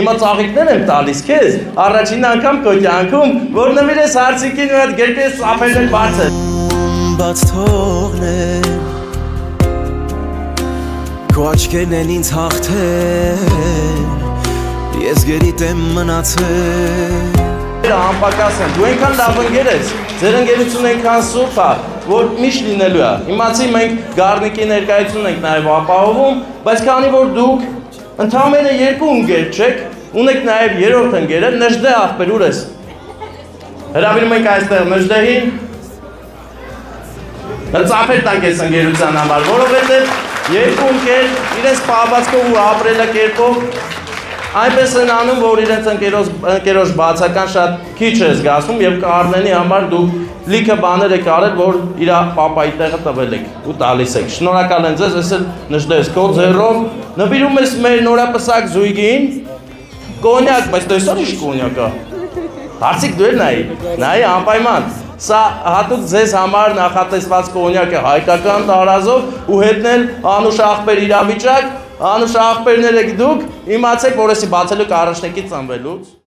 Հիմա ծաղիկներ եմ տալիս քեզ, առաջին անգամ քո կյանքում, որ նվիրես հարցիկին ու այդ գերպես ապերն բարձր։ Բաց թողնել Քո աչքերն են ինձ հաղթել Ես գերիտ եմ մնացել Անպակաս են, դու այնքան լավ ընկեր ես, ձեր ընկերությունը այնքան սուրբ է, որ միշտ լինելու է։ Իմացի մենք Գառնիկի ներկայությունն ենք նաև ապահովում, բայց քանի որ դուք ընդամենը երկու ընկեր չեք, ունեք նաև երրորդ ընկերը, Նժդե աղբեր, ուր ես։ Հրավիրում ենք այստեղ Նժդեհին։ Ծափեր տանք ես ընկերության համար, որովհետև երկու ընկեր իրենց պահվածքով ու ապրելակերպով այնպես են անում, որ իրենց ընկերոջ բացական շատ քիչ է զգացում եւ Կարնենի համար դուք լիքը բաներ եք արել, որ իր պապայի տեղը տվել եք ու տալիս եք։ Շնորհակալ եմ ձեզ, ես էլ Նժդեհ քո ձեռով նվիրում ես մեր նորապսակ զույգին կոնյակ, բայց տեսա՞ ինչ կոնյակ է։ Հարցիկ դու նայի անպայման։ Սա հատուկ ձեզ համար նախատեսված կոնյակ է հայկական տարազով ու հետնել Անուշ աղբեր իրավիճակ, Անուշ աղբերներ եք դուք, իմացեք, որ էսի բացելու կառաջնեկից ծնվելուց։